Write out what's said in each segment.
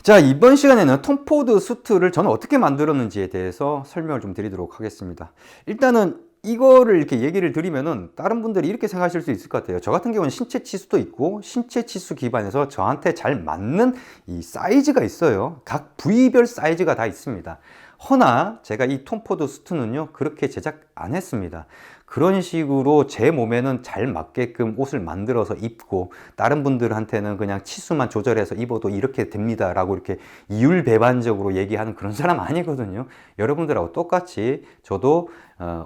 자, 이번 시간에는 톰 포드 수트를 저는 어떻게 만들었는지에 대해서 설명을 좀 드리도록 하겠습니다. 일단은 이거를 이렇게 얘기를 드리면은 다른 분들이 이렇게 생각하실 수 있을 것 같아요. 저 같은 경우는 신체 치수도 있고 신체 치수 기반에서 저한테 잘 맞는 이 사이즈가 있어요. 각 부위별 사이즈가 다 있습니다. 허나 제가 이 톰 포드 수트는요, 그렇게 제작 안 했습니다. 그런 식으로 제 몸에는 잘 맞게끔 옷을 만들어서 입고 다른 분들한테는 그냥 치수만 조절해서 입어도 이렇게 됩니다 라고 이렇게 이율배반적으로 얘기하는 그런 사람 아니거든요. 여러분들하고 똑같이 저도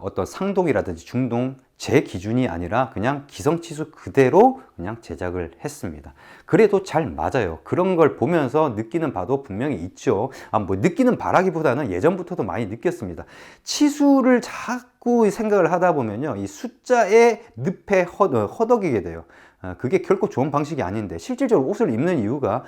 어떤 상동이라든지 중동 제 기준이 아니라 그냥 기성치수 그대로 그냥 제작을 했습니다. 그래도 잘 맞아요. 그런 걸 보면서 느끼는 바도 분명히 있죠. 뭐 느끼는 바라기보다는 예전부터도 많이 느꼈습니다. 치수를 자꾸 생각을 하다 보면요, 이 숫자의 늪에 허덕이게 돼요. 그게 결코 좋은 방식이 아닌데, 실질적으로 옷을 입는 이유가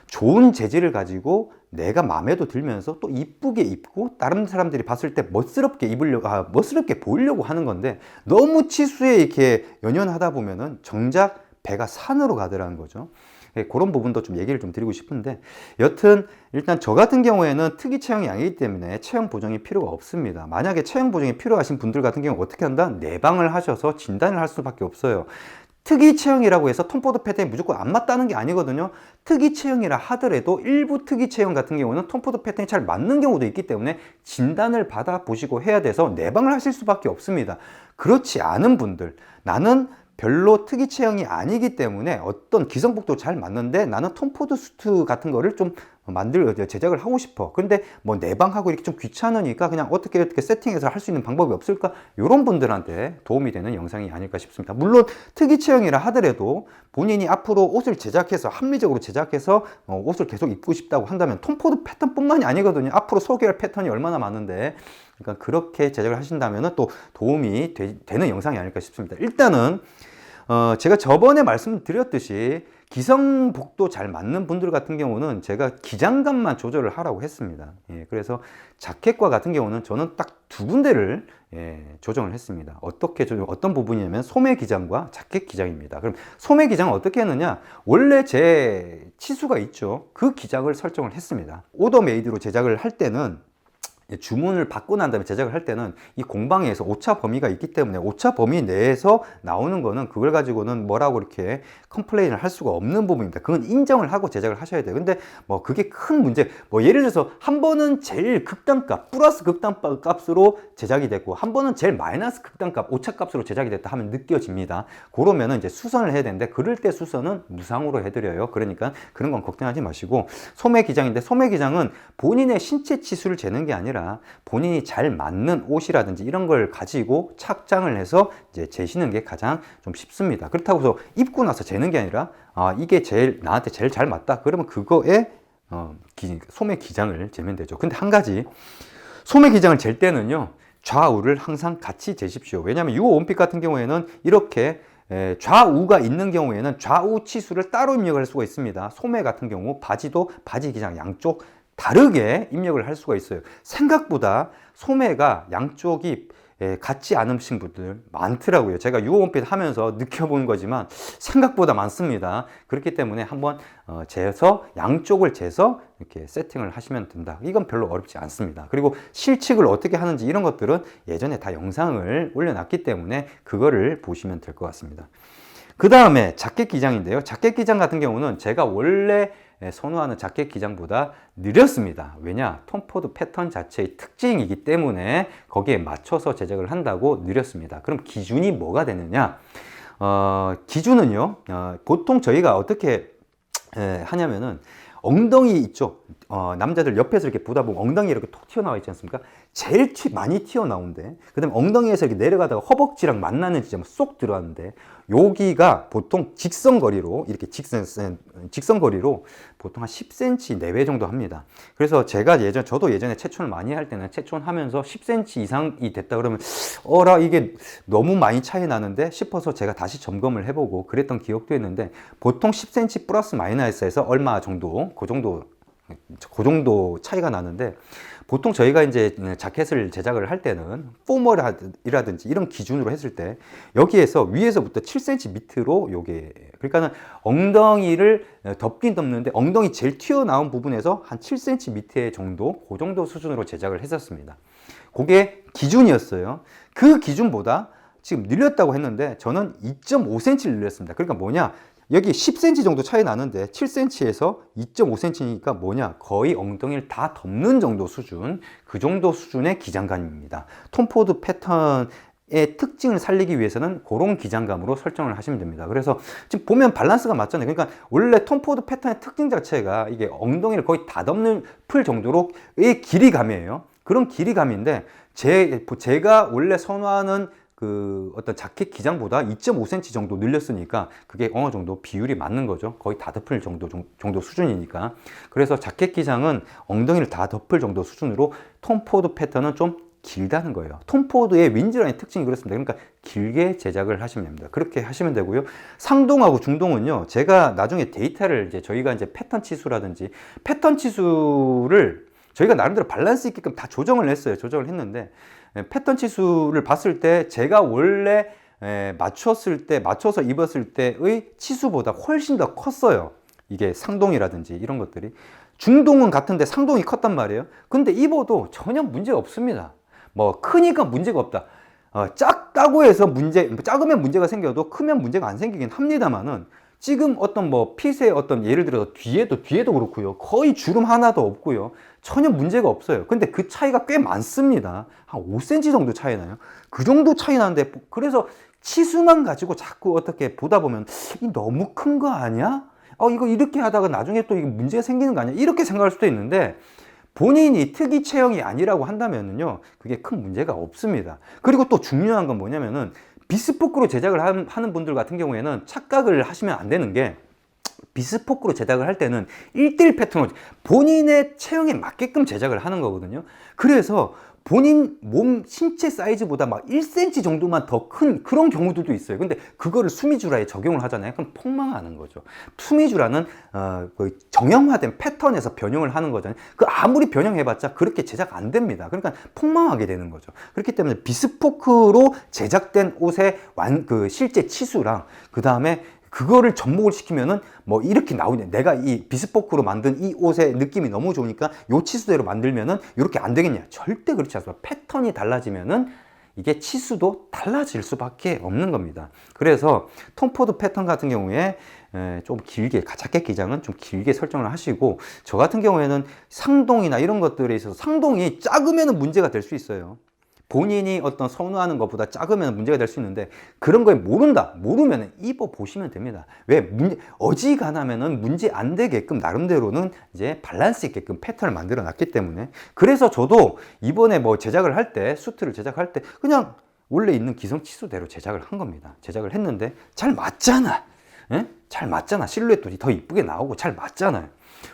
좋은 재질을 가지고 내가 마음에도 들면서 또 이쁘게 입고 다른 사람들이 봤을 때 멋스럽게 입으려고, 멋스럽게 보이려고 하는 건데, 너무 치수에 이렇게 연연하다 보면은 정작 배가 산으로 가더라는 거죠. 그런 부분도 좀 얘기를 좀 드리고 싶은데, 여튼 일단 저 같은 경우에는 특이 체형이 아니기 때문에 체형 보정이 필요가 없습니다. 만약에 체형 보정이 필요하신 분들 같은 경우 어떻게 한다? 내방을 하셔서 진단을 할 수밖에 없어요. 특이 체형이라고 해서 톰 포드 패턴이 무조건 안 맞다는 게 아니거든요. 특이 체형이라 하더라도 일부 특이 체형 같은 경우는 톰 포드 패턴이 잘 맞는 경우도 있기 때문에 진단을 받아 보시고 해야 돼서 내방을 하실 수밖에 없습니다. 그렇지 않은 분들, 나는 별로 특이 체형이 아니기 때문에 어떤 기성복도 잘 맞는데 나는 톰 포드 수트 같은 거를 좀 제작을 하고 싶어. 근데 뭐 내방하고 이렇게 좀 귀찮으니까 그냥 어떻게 세팅해서 할 수 있는 방법이 없을까? 이런 분들한테 도움이 되는 영상이 아닐까 싶습니다. 물론 특이 체형이라 하더라도 본인이 앞으로 옷을 제작해서 합리적으로 제작해서 옷을 계속 입고 싶다고 한다면 톰 포드 패턴뿐만이 아니거든요. 앞으로 소개할 패턴이 얼마나 많은데, 그러니까 그렇게 제작을 하신다면 또 도움이 되는 영상이 아닐까 싶습니다. 일단은 제가 저번에 말씀드렸듯이 기성복도 잘 맞는 분들 같은 경우는 제가 기장감만 조절을 하라고 했습니다. 예, 그래서 자켓과 같은 경우는 저는 딱 두 군데를 조정을 했습니다. 어떤 부분이냐면 소매 기장과 자켓 기장입니다. 그럼 소매 기장은 어떻게 했느냐? 원래 제 치수가 있죠. 그 기장을 설정을 했습니다. 오더 메이드로 제작을 할 때는, 주문을 받고 난 다음에 제작을 할 때는 이 공방에서 오차 범위가 있기 때문에 오차 범위 내에서 나오는 거는 그걸 가지고는 뭐라고 이렇게 컴플레인을 할 수가 없는 부분입니다. 그건 인정을 하고 제작을 하셔야 돼요. 근데 뭐 그게 큰 문제, 뭐 예를 들어서 한 번은 제일 극단값, 플러스 극단값으로 제작이 됐고 한 번은 제일 마이너스 극단값, 오차값으로 제작이 됐다 하면 느껴집니다. 그러면은 이제 수선을 해야 되는데, 그럴 때 수선은 무상으로 해드려요. 그러니까 그런 건 걱정하지 마시고, 소매 기장인데 소매 기장은 본인의 신체 치수를 재는 게 아니라 본인이 잘 맞는 옷이라든지 이런 걸 가지고 착장을 해서 이제 재시는 게 가장 좀 쉽습니다. 그렇다고 해서 입고 나서 재는 게 아니라 이게 나한테 제일 잘 맞다 그러면 그거에 소매 기장을 재면 되죠. 근데 한 가지, 소매 기장을 잴 때는요, 좌우를 항상 같이 재십시오. 왜냐하면 이 원핏 같은 경우에는 이렇게 좌우가 있는 경우에는 좌우 치수를 따로 입력할 수가 있습니다. 소매 같은 경우 바지도 바지 기장 양쪽 다르게 입력을 할 수가 있어요. 생각보다 소매가 양쪽이 같지 않으신 분들 많더라고요. 제가 유어원핏 하면서 느껴본 거지만 생각보다 많습니다. 그렇기 때문에 한번 양쪽을 재서 이렇게 세팅을 하시면 된다. 이건 별로 어렵지 않습니다. 그리고 실측을 어떻게 하는지 이런 것들은 예전에 다 영상을 올려놨기 때문에 그거를 보시면 될 것 같습니다. 그 다음에 자켓 기장인데요. 자켓 기장 같은 경우는 제가 원래 선호하는 자켓 기장보다 느렸습니다. 왜냐? 톰 포드 패턴 자체의 특징이기 때문에 거기에 맞춰서 제작을 한다고 느렸습니다. 그럼 기준이 뭐가 되느냐? 기준은요, 보통 저희가 어떻게 하냐면은 엉덩이 있죠. 남자들 옆에서 이렇게 보다 보면 엉덩이 이렇게 톡 튀어나와 있지 않습니까? 제일 많이 튀어나오는데, 그 다음에 엉덩이에서 이렇게 내려가다가 허벅지랑 만나는 지점 쏙 들어왔는데, 여기가 보통 직선거리로 이렇게 직선거리로 보통 한 10cm 내외 정도 합니다. 그래서 제가 저도 예전에 체촌을 많이 할 때는 체촌 하면서 10cm 이상이 됐다 그러면 이게 너무 많이 차이 나는데 싶어서 제가 다시 점검을 해보고 그랬던 기억도 있는데, 보통 10cm 플러스 마이너스에서 얼마 정도, 그 정도 그 정도 차이가 나는데, 보통 저희가 이제 자켓을 제작을 할 때는 포멀이라든지 이런 기준으로 했을 때 여기에서 위에서부터 7cm 밑으로 요게, 그러니까는 엉덩이를 덮긴 덮는데 엉덩이 제일 튀어나온 부분에서 한 7cm 밑에 정도, 그 정도 수준으로 제작을 했었습니다. 그게 기준이었어요. 그 기준보다 지금 늘렸다고 했는데 저는 2.5cm를 늘렸습니다. 그러니까 뭐냐, 여기 10cm 정도 차이 나는데 7cm에서 2.5cm니까 뭐냐, 거의 엉덩이를 다 덮는 정도 수준, 그 정도 수준의 기장감입니다. 톰포드 패턴의 특징을 살리기 위해서는 그런 기장감으로 설정을 하시면 됩니다. 그래서 지금 보면 발란스가 맞잖아요. 그러니까 원래 톰포드 패턴의 특징 자체가 이게 엉덩이를 거의 다 덮는 풀 정도로의 길이감이에요. 그런 길이감인데 제가 원래 선호하는 그 어떤 자켓 기장보다 2.5cm 정도 늘렸으니까 그게 어느 정도 비율이 맞는 거죠. 거의 다 덮을 정도 수준이니까. 그래서 자켓 기장은 엉덩이를 다 덮을 정도 수준으로, 톰포드 패턴은 좀 길다는 거예요. 톰포드의 윈즈라인의 특징이 그렇습니다. 그러니까 길게 제작을 하시면 됩니다. 그렇게 하시면 되고요. 상동하고 중동은요, 제가 나중에 데이터를 이제 저희가 이제 패턴 치수라든지 패턴 치수를 저희가 나름대로 밸런스 있게끔 다 조정을 했어요. 조정을 했는데 패턴 치수를 봤을 때 제가 원래 맞춰서 입었을 때의 치수보다 훨씬 더 컸어요. 이게 상동이라든지 이런 것들이. 중동은 같은데 상동이 컸단 말이에요. 근데 입어도 전혀 문제가 없습니다. 뭐 크니까 문제가 없다. 작다고 해서 작으면 문제가 생겨도 크면 문제가 안 생기긴 합니다만은, 지금 어떤 뭐 핏의 어떤 예를 들어서 뒤에도 그렇고요. 거의 주름 하나도 없고요. 전혀 문제가 없어요. 근데 그 차이가 꽤 많습니다. 한 5cm 정도 차이 나요. 그 정도 차이 나는데, 그래서 치수만 가지고 자꾸 어떻게 보다 보면 이 너무 큰 거 아니야? 이거 이렇게 하다가 나중에 또 이게 문제가 생기는 거 아니야? 이렇게 생각할 수도 있는데, 본인이 특이 체형이 아니라고 한다면요, 그게 큰 문제가 없습니다. 그리고 또 중요한 건 뭐냐면은, 비스포크로 제작을 하는 분들 같은 경우에는 착각을 하시면 안 되는 게, 비스포크로 제작을 할 때는 1:1 패턴으로 본인의 체형에 맞게끔 제작을 하는 거거든요. 그래서 본인 몸 신체 사이즈보다 막 1cm 정도만 더 큰 그런 경우들도 있어요. 근데 그거를 수미주라에 적용을 하잖아요. 그럼 폭망하는 거죠. 수미주라는 그 정형화된 패턴에서 변형을 하는 거잖아요. 그 아무리 변형해봤자 그렇게 제작 안 됩니다. 그러니까 폭망하게 되는 거죠. 그렇기 때문에 비스포크로 제작된 옷의 그 실제 치수랑 그 다음에 그거를 접목을 시키면은 뭐 이렇게 나오냐, 내가 이 비스포크로 만든 이 옷의 느낌이 너무 좋으니까 요 치수대로 만들면은 이렇게 안 되겠냐? 절대 그렇지 않습니다. 패턴이 달라지면은 이게 치수도 달라질 수밖에 없는 겁니다. 그래서 톰포드 패턴 같은 경우에 좀 길게, 자켓 기장은 좀 길게 설정을 하시고, 저 같은 경우에는 상동이나 이런 것들에 있어서 상동이 작으면 문제가 될 수 있어요. 본인이 어떤 선호하는 것보다 작으면 문제가 될 수 있는데, 그런 걸 모르면 입어 보시면 됩니다. 왜? 어지간하면은 문제 안 되게끔 나름대로는 이제 밸런스 있게끔 패턴을 만들어 놨기 때문에. 그래서 저도 이번에 뭐 제작을 할 때, 수트를 제작할 때 그냥 원래 있는 기성 치수대로 제작을 한 겁니다. 제작을 했는데 잘 맞잖아. 예? 잘 맞잖아. 실루엣도 더 이쁘게 나오고 잘 맞잖아요.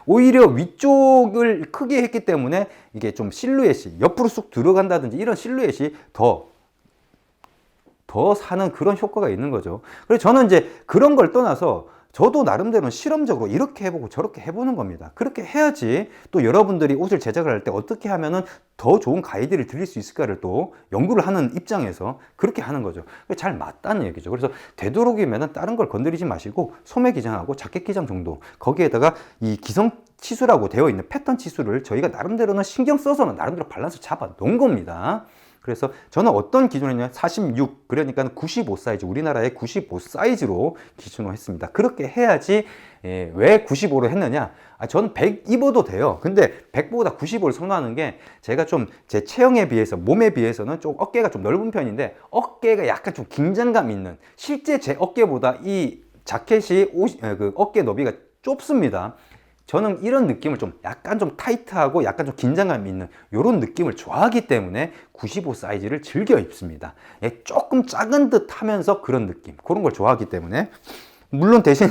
오히려 위쪽을 크게 했기 때문에 이게 좀 실루엣이 옆으로 쑥 들어간다든지 이런 실루엣이 더 사는 그런 효과가 있는 거죠. 그래서 저는 이제 그런 걸 떠나서 저도 나름대로 실험적으로 이렇게 해보고 저렇게 해보는 겁니다. 그렇게 해야지 또 여러분들이 옷을 제작을 할 때 어떻게 하면은 더 좋은 가이드를 드릴 수 있을까를 또 연구를 하는 입장에서 그렇게 하는 거죠. 잘 맞다는 얘기죠. 그래서 되도록이면 다른 걸 건드리지 마시고 소매 기장하고 자켓 기장 정도, 거기에다가 이 기성 치수라고 되어 있는 패턴 치수를 저희가 나름대로는 신경 써서는 나름대로 밸런스 잡아 놓은 겁니다. 그래서 저는 어떤 기준이냐면 46, 그러니까 95 사이즈, 우리나라의 95 사이즈로 기준으로 했습니다. 그렇게 해야지. 왜 95로 했느냐? 저는 100 입어도 돼요. 근데 100보다 95를 선호하는 게, 제가 좀 제 체형에 비해서, 몸에 비해서는 좀 어깨가 좀 넓은 편인데, 어깨가 약간 좀 긴장감 있는, 실제 제 어깨보다 이 자켓이 그 어깨 너비가 좁습니다. 저는 이런 느낌을 좀 약간 좀 타이트하고 약간 좀 긴장감 있는 이런 느낌을 좋아하기 때문에 95 사이즈를 즐겨 입습니다. 조금 작은 듯 하면서 그런 느낌, 그런 걸 좋아하기 때문에. 물론 대신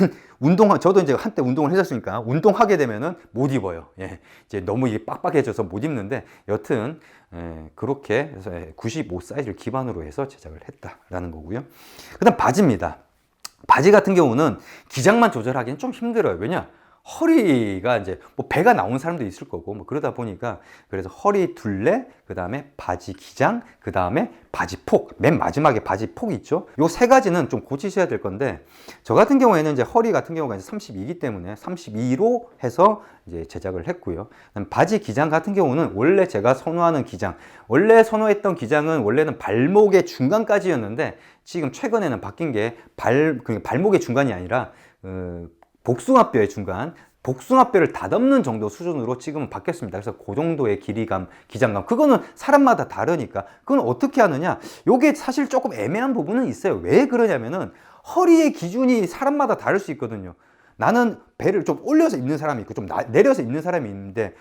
저도 이제 한때 운동을 했었으니까 운동하게 되면은 못 입어요. 이제 너무 이게 빡빡해져서 못 입는데, 여튼 그렇게 해서 95 사이즈를 기반으로 해서 제작을 했다라는 거고요. 그다음 바지입니다. 바지 같은 경우는 기장만 조절하기는 좀 힘들어요. 왜냐? 허리가 이제 뭐 배가 나온 사람도 있을 거고 뭐 그러다 보니까 그래서 허리 둘레, 그 다음에 바지 기장, 그 다음에 바지 폭, 맨 마지막에 바지 폭이 있죠. 요 세 가지는 좀 고치셔야 될 건데, 저 같은 경우에는 이제 허리 같은 경우가 이제 32이기 때문에 32로 해서 이제 제작을 했고요. 바지 기장 같은 경우는 원래 제가 선호하는 기장, 원래 선호했던 기장은 원래는 발목의 중간까지였는데 지금 최근에는 바뀐 게 발목의 중간이 아니라 복숭아뼈의 중간, 복숭아뼈를 다듬는 정도 수준으로 지금은 바뀌었습니다. 그래서 그 정도의 길이감, 기장감, 그거는 사람마다 다르니까 그건 어떻게 하느냐, 요게 사실 조금 애매한 부분은 있어요. 왜 그러냐면은 허리의 기준이 사람마다 다를 수 있거든요. 나는 배를 좀 올려서 입는 사람이 있고 좀 내려서 입는 사람이 있는데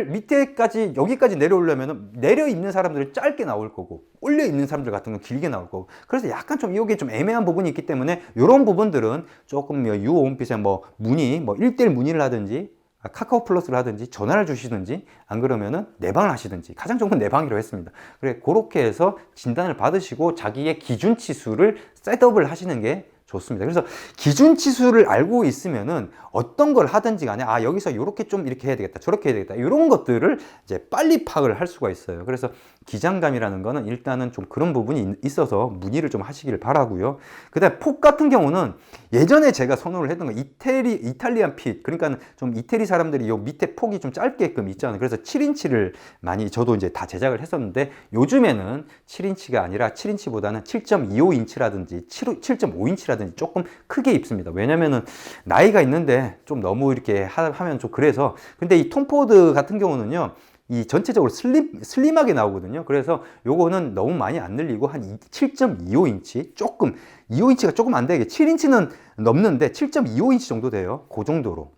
밑에까지 여기까지 내려오려면 내려 입는 사람들은 짧게 나올 거고 올려 입는 사람들 같은 건 길게 나올 거고, 그래서 약간 좀 이게 좀 애매한 부분이 있기 때문에 이런 부분들은 조금 유호원핏에 뭐 문의, 뭐 1대1 문의를 하든지 카카오 플러스를 하든지 전화를 주시든지 안 그러면은 내방을 하시든지, 가장 좋은 건 내방이라고 했습니다. 그래, 그렇게 해서 진단을 받으시고 자기의 기준 치수를 셋업을 하시는 게 좋습니다. 그래서 기준 치수를 알고 있으면은 어떤 걸 하든지 간에 여기서 이렇게 좀 이렇게 해야 되겠다, 저렇게 해야 되겠다, 이런 것들을 이제 빨리 파악을 할 수가 있어요. 그래서 기장감이라는 거는 일단은 좀 그런 부분이 있어서 문의를 좀 하시길 바라고요. 그다음에 폭 같은 경우는 예전에 제가 선호를 했던 거 이탈리안 핏, 그러니까 좀 이태리 사람들이 요 밑에 폭이 좀 짧게끔 있잖아요. 그래서 7인치를 많이 저도 이제 다 제작을 했었는데, 요즘에는 7인치가 아니라 7인치보다는 7.25인치라든지 7.5인치라든지 조금 크게 입습니다. 왜냐면은 나이가 있는데 좀 너무 이렇게 하면 좀 그래서. 근데 이 톰포드 같은 경우는요, 이 전체적으로 슬림하게 나오거든요. 그래서 요거는 너무 많이 안 늘리고 한 7.25인치, 조금 25인치가 조금 안 되게, 7인치는 넘는데 7.25인치 정도 돼요. 그 정도로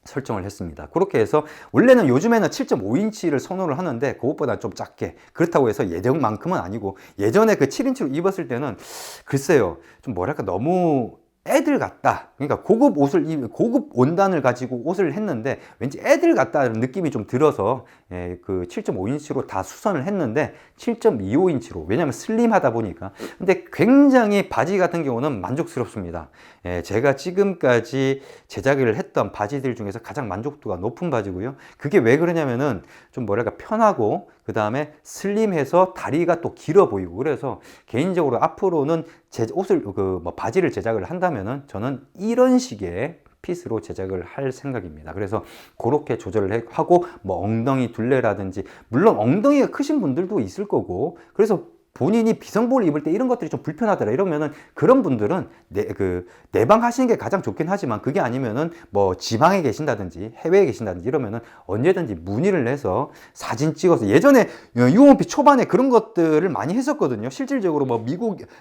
설정을 했습니다. 그렇게 해서 원래는 요즘에는 7.5인치를 선호를 하는데 그것보다 좀 작게, 그렇다고 해서 예전만큼은 아니고, 예전에 그 7인치로 입었을 때는 글쎄요, 좀 뭐랄까 너무 애들 같다. 그러니까 고급 원단을 가지고 옷을 했는데 왠지 애들 같다는 느낌이 좀 들어서 그 7.5인치로 다 수선을 했는데 7.25인치로, 왜냐면 슬림하다 보니까. 근데 굉장히 바지 같은 경우는 만족스럽습니다. 제가 지금까지 제작을 했던 바지들 중에서 가장 만족도가 높은 바지고요. 그게 왜 그러냐면은 좀 뭐랄까 편하고, 그 다음에 슬림해서 다리가 또 길어 보이고, 그래서 개인적으로 앞으로는 바지를 제작을 한다면은 저는 이런 식의 핏으로 제작을 할 생각입니다. 그래서 그렇게 조절을 하고, 뭐 엉덩이 둘레라든지, 물론 엉덩이가 크신 분들도 있을 거고, 그래서 본인이 비성복을 입을 때 이런 것들이 좀 불편하더라 이러면은 그런 분들은 내방 하시는 게 가장 좋긴 하지만, 그게 아니면은 뭐 지방에 계신다든지 해외에 계신다든지 이러면은 언제든지 문의를 해서 사진 찍어서, 예전에 유호원핏 초반에 그런 것들을 많이 했었거든요. 실질적으로 뭐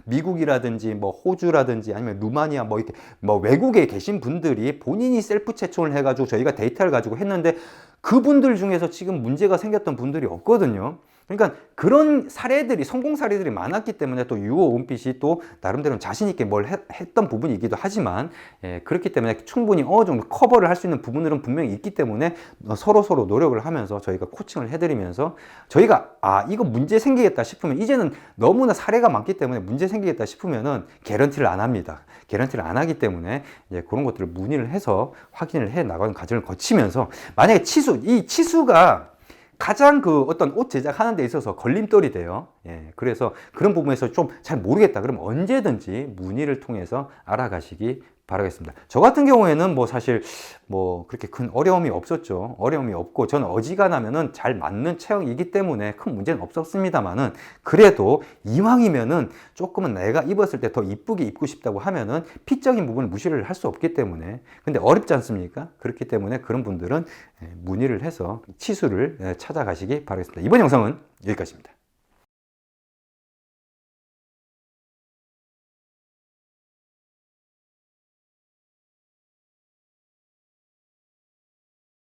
미국이라든지 뭐 호주라든지 아니면 루마니아 뭐 이렇게 뭐 외국에 계신 분들이 본인이 셀프 채촌을 해가지고 저희가 데이터를 가지고 했는데, 그분들 중에서 지금 문제가 생겼던 분들이 없거든요. 그러니까 그런 사례들이, 성공 사례들이 많았기 때문에 또 유호원핏이 또 나름대로 자신 있게 뭘 했던 부분이기도 하지만, 그렇기 때문에 충분히 어느 정도 커버를 할 수 있는 부분들은 분명히 있기 때문에 서로 노력을 하면서 저희가 코칭을 해드리면서, 저희가 이거 문제 생기겠다 싶으면, 이제는 너무나 사례가 많기 때문에 문제 생기겠다 싶으면은 개런티를 안 합니다. 개런티를 안 하기 때문에 이제 그런 것들을 문의를 해서 확인을 해 나가는 과정을 거치면서, 만약에 이 치수가 가장 어떤 옷 제작하는 데 있어서 걸림돌이 돼요. 그래서 그런 부분에서 좀 잘 모르겠다 그러면 언제든지 문의를 통해서 알아가시기 바라겠습니다. 저 같은 경우에는 뭐 사실 뭐 그렇게 큰 어려움이 없었죠. 어려움이 없고, 저는 어지간하면은 잘 맞는 체형이기 때문에 큰 문제는 없었습니다만은, 그래도 이왕이면은 조금은 내가 입었을 때 더 이쁘게 입고 싶다고 하면은 핏적인 부분을 무시를 할 수 없기 때문에, 근데 어렵지 않습니까? 그렇기 때문에 그런 분들은 문의를 해서 치수를 찾아가시기 바라겠습니다. 이번 영상은 여기까지입니다.